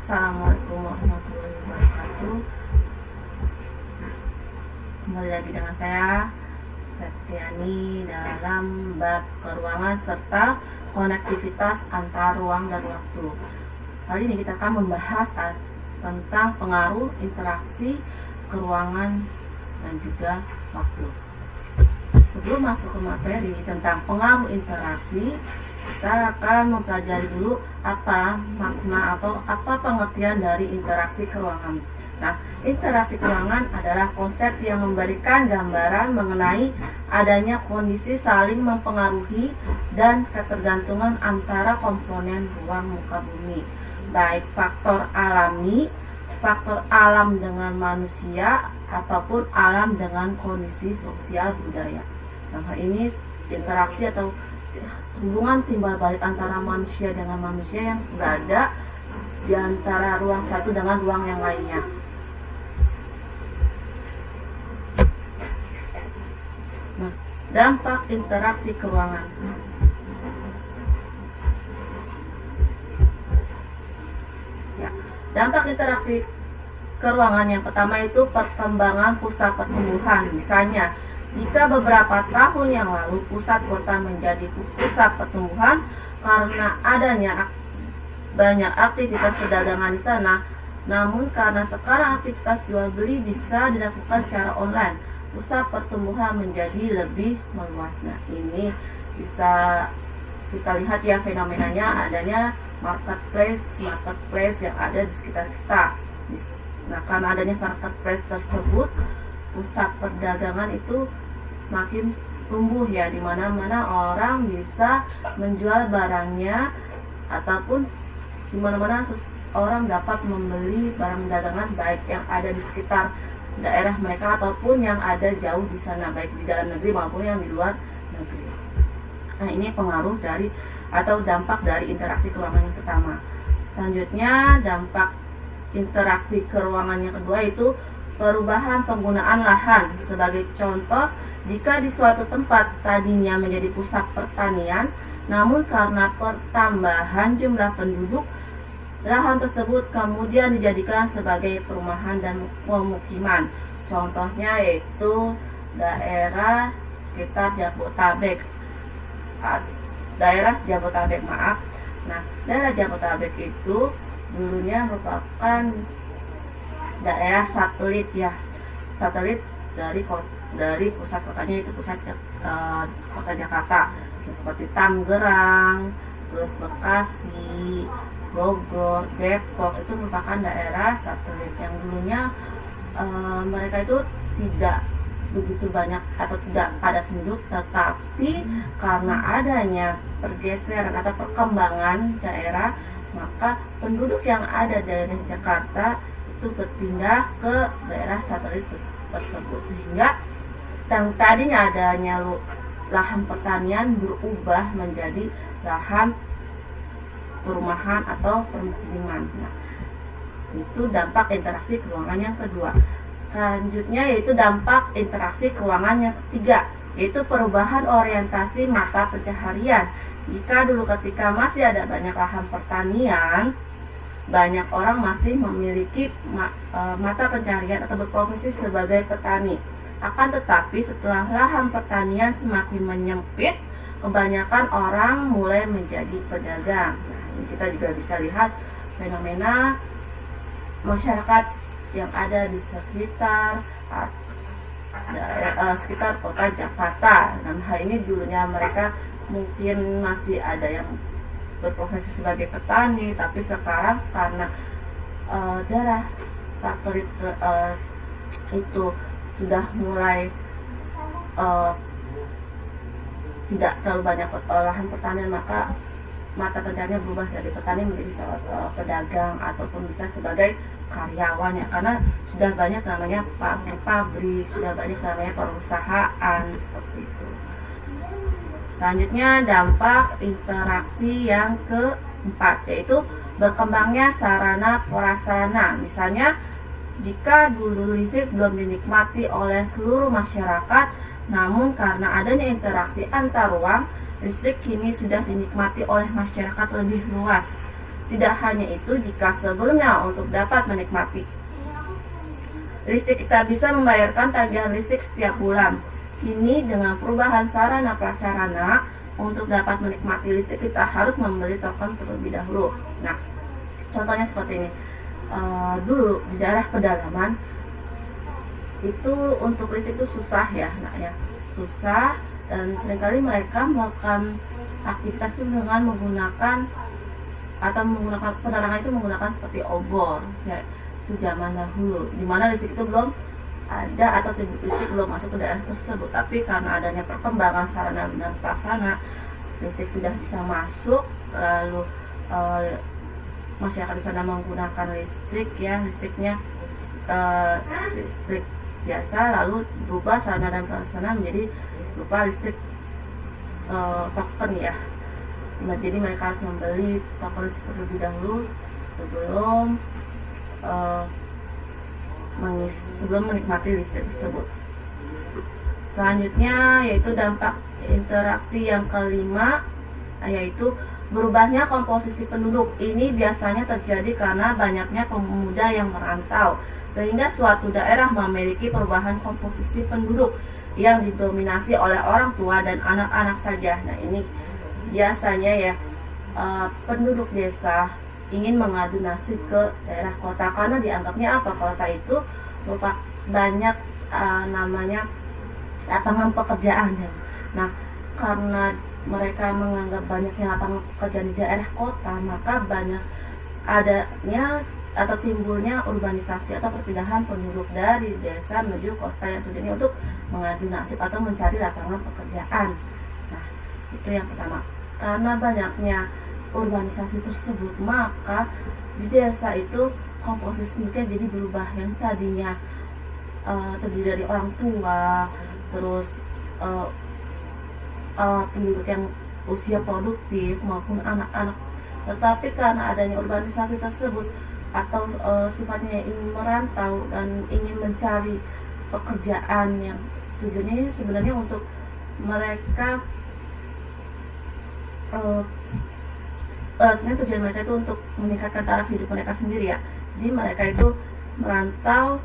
Assalamualaikum warahmatullahi wabarakatuh. Kembali lagi dengan saya Septiani dalam bab keruangan serta konektivitas antar ruang dan waktu. Kali ini kita akan membahas tentang pengaruh interaksi keruangan dan juga waktu. Sebelum masuk ke materi tentang pengaruh interaksi, kita akan mempelajari dulu apa makna atau apa pengertian dari interaksi keruangan. Nah, interaksi keruangan adalah konsep yang memberikan gambaran mengenai adanya kondisi saling mempengaruhi dan ketergantungan antara komponen ruang muka bumi, baik faktor alami, faktor alam dengan manusia, ataupun alam dengan kondisi sosial budaya. Nah, ini interaksi atau hubungan timbal balik antara manusia dengan manusia yang berada di antara ruang satu dengan ruang yang lainnya. Nah, dampak interaksi keruangan. Ya, dampak interaksi keruangan yang pertama itu perkembangan pusat pertumbuhan. Misalnya, jika beberapa tahun yang lalu pusat kota menjadi pusat pertumbuhan karena adanya banyak aktivitas perdagangan di sana, namun karena sekarang aktivitas jual beli bisa dilakukan secara online, pusat pertumbuhan menjadi lebih meluas. Nah, ini bisa kita lihat ya fenomenanya adanya marketplace yang ada di sekitar kita. Nah, karena adanya marketplace tersebut, pusat perdagangan itu makin tumbuh ya, di mana-mana orang bisa menjual barangnya ataupun di mana-mana orang dapat membeli barang dagangan baik yang ada di sekitar daerah mereka ataupun yang ada jauh di sana, baik di dalam negeri maupun yang di luar negeri. Nah, ini pengaruh dari atau dampak dari interaksi keruangan yang pertama. Selanjutnya, dampak interaksi keruangan yang kedua itu perubahan penggunaan lahan. Sebagai contoh, jika di suatu tempat tadinya menjadi pusat pertanian, namun karena pertambahan jumlah penduduk, lahan tersebut kemudian dijadikan sebagai perumahan dan pemukiman. Contohnya yaitu daerah sekitar Jabotabek. Daerah Jabotabek itu dulunya merupakan daerah satelit ya. Satelit dari pusat kotanya itu pusat kota Jakarta, seperti Tangerang, terus Bekasi, Bogor, Depok, itu merupakan daerah satelit yang dulunya mereka itu tidak begitu banyak atau tidak padat penduduk, tetapi karena adanya pergeseran atau perkembangan daerah, maka penduduk yang ada dari Jakarta itu berpindah ke daerah satelit tersebut, sehingga yang tadinya adanya lahan pertanian berubah menjadi lahan perumahan atau permukiman. Nah, itu dampak interaksi keruangan yang kedua. Selanjutnya yaitu dampak interaksi keruangan yang ketiga, yaitu perubahan orientasi mata pencaharian. Jika dulu ketika masih ada banyak lahan pertanian, banyak orang masih memiliki mata pencaharian atau berprofesi sebagai petani. Akan tetapi setelah lahan pertanian semakin menyempit, kebanyakan orang mulai menjadi pedagang. Nah, ini kita juga bisa lihat fenomena masyarakat yang ada di sekitar kota Jakarta. Dan hal ini dulunya mereka mungkin masih ada yang berprofesi sebagai petani, tapi sekarang karena daerah satelit itu sudah mulai tidak terlalu banyak lahan pertanian, maka mata pencahariannya berubah dari petani menjadi pedagang ataupun bisa sebagai karyawan ya, karena sudah banyak namanya pabrik, sudah banyak namanya perusahaan seperti itu. Selanjutnya dampak interaksi yang keempat, yaitu berkembangnya sarana prasarana. Misalnya, jika dulu listrik belum dinikmati oleh seluruh masyarakat, namun karena adanya interaksi antar ruang, listrik kini sudah dinikmati oleh masyarakat lebih luas. Tidak hanya itu, jika sebelumnya untuk dapat menikmati listrik kita bisa membayarkan tagihan listrik setiap bulan, kini dengan perubahan sarana prasarana untuk dapat menikmati listrik kita harus membeli token terlebih dahulu. Nah, contohnya seperti ini. Dulu di daerah pedalaman itu untuk listrik itu susah ya, susah, dan seringkali mereka melakukan aktivitas itu dengan menggunakan penerangan itu menggunakan seperti obor ya, itu zaman dahulu, dimana listrik itu belum ada atau timbul listrik belum masuk ke daerah tersebut. Tapi karena adanya perkembangan sarana dan prasarana, listrik sudah bisa masuk, lalu masyarakat di sana menggunakan listrik ya, listriknya listrik biasa, lalu berubah sarana dan prasarana menjadi berupa listrik token ya. Nah, jadi mereka harus membeli token listrik terlebih dahulu sebelum menikmati listrik tersebut. Selanjutnya yaitu dampak interaksi yang kelima, yaitu berubahnya komposisi penduduk. Ini biasanya terjadi karena banyaknya pemuda yang merantau, sehingga suatu daerah memiliki perubahan komposisi penduduk yang didominasi oleh orang tua dan anak-anak saja. Nah, ini biasanya ya penduduk desa ingin mengadu nasib ke daerah kota karena dianggapnya apa, kota itu merupakan banyak namanya lapangan pekerjaan ya. Nah, karena mereka menganggap banyaknya lapangan pekerjaan di daerah kota, maka banyak adanya atau timbulnya urbanisasi atau perpindahan penduduk dari desa menuju kota yang tujuannya untuk mengadu nasib atau mencari lapangan pekerjaan. Nah, itu yang pertama. Karena banyaknya urbanisasi tersebut, maka di desa itu komposisinya jadi berubah, yang tadinya terdiri dari orang tua, terus penduduk yang usia produktif maupun anak-anak. Tetapi karena adanya urbanisasi tersebut atau sifatnya ingin merantau dan ingin mencari pekerjaan yang tujuannya sebenarnya untuk mereka sebenarnya tujuan mereka itu untuk meningkatkan taraf hidup mereka sendiri ya. Jadi mereka itu merantau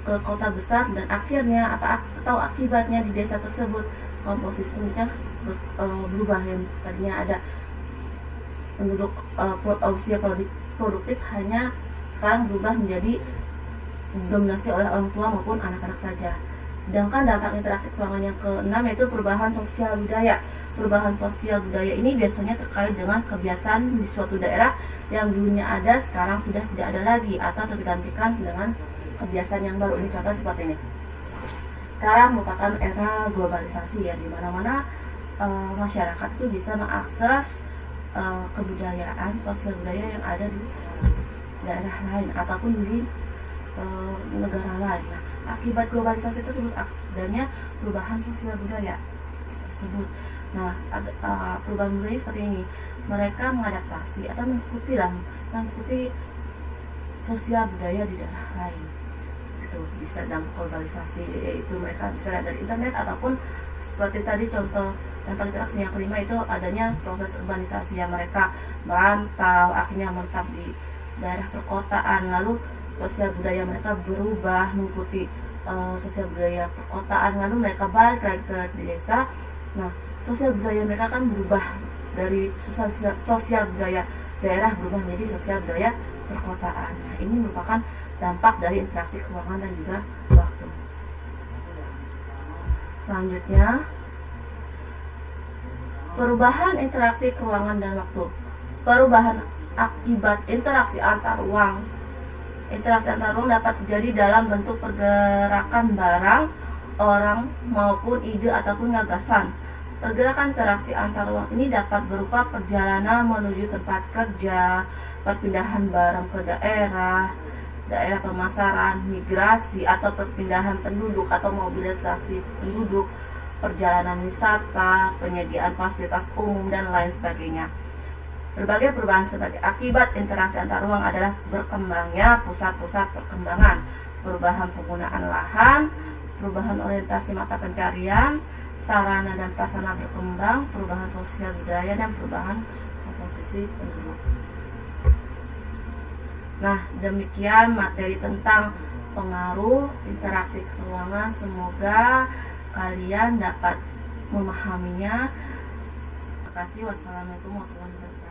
ke kota besar dan akhirnya akibatnya di desa tersebut komposisi mereka berubah, yang tadinya ada penduduk usia produktif hanya sekarang berubah menjadi dominasi oleh orang tua maupun anak-anak saja. Sedangkan dampak interaksi keuangan yang keenam yaitu perubahan sosial budaya. Perubahan sosial budaya ini biasanya terkait dengan kebiasaan di suatu daerah yang dulunya ada sekarang sudah tidak ada lagi atau tergantikan dengan kebiasaan yang baru. Ini contoh seperti ini. Sekarang merupakan era globalisasi ya, di mana-mana masyarakat itu bisa mengakses kebudayaan, sosial budaya yang ada di daerah lain ataupun di negara lain. Nah, akibat globalisasi tersebut adanya perubahan sosial budaya tersebut. Nah, perubahan budaya seperti ini, mereka mengadaptasi atau mengikuti sosial budaya di daerah lain. Itu bisa dalam globalisasi, yaitu mereka bisa lihat dari internet ataupun seperti tadi contoh dampak interaksi yang kelima itu adanya proses urbanisasi yang mereka merantau, akhirnya menetap di daerah perkotaan, lalu sosial budaya mereka berubah mengikuti sosial budaya perkotaan, lalu mereka balik lagi ke desa. Nah, sosial budaya mereka kan berubah dari sosial budaya daerah berubah menjadi sosial budaya perkotaan. Nah, ini merupakan dampak dari interaksi keuangan dan juga waktu. Selanjutnya, perubahan interaksi keuangan dan waktu. Perubahan akibat interaksi antar uang. Interaksi antar uang dapat terjadi dalam bentuk pergerakan barang, orang, maupun ide ataupun gagasan. Pergerakan interaksi antar uang ini dapat berupa perjalanan menuju tempat kerja, perpindahan barang ke daerah pemasaran, migrasi atau perpindahan penduduk atau mobilisasi penduduk, perjalanan wisata, penyediaan fasilitas umum, dan lain sebagainya. Berbagai perubahan sebagai akibat interaksi antar ruang adalah berkembangnya pusat-pusat perkembangan, perubahan penggunaan lahan, perubahan orientasi mata pencarian, sarana dan prasarana berkembang, perubahan sosial budaya, dan perubahan komposisi penduduk. Nah, demikian materi tentang pengaruh interaksi keuangan. Semoga kalian dapat memahaminya. Terima kasih. Wassalamualaikum warahmatullahi wabarakatuh.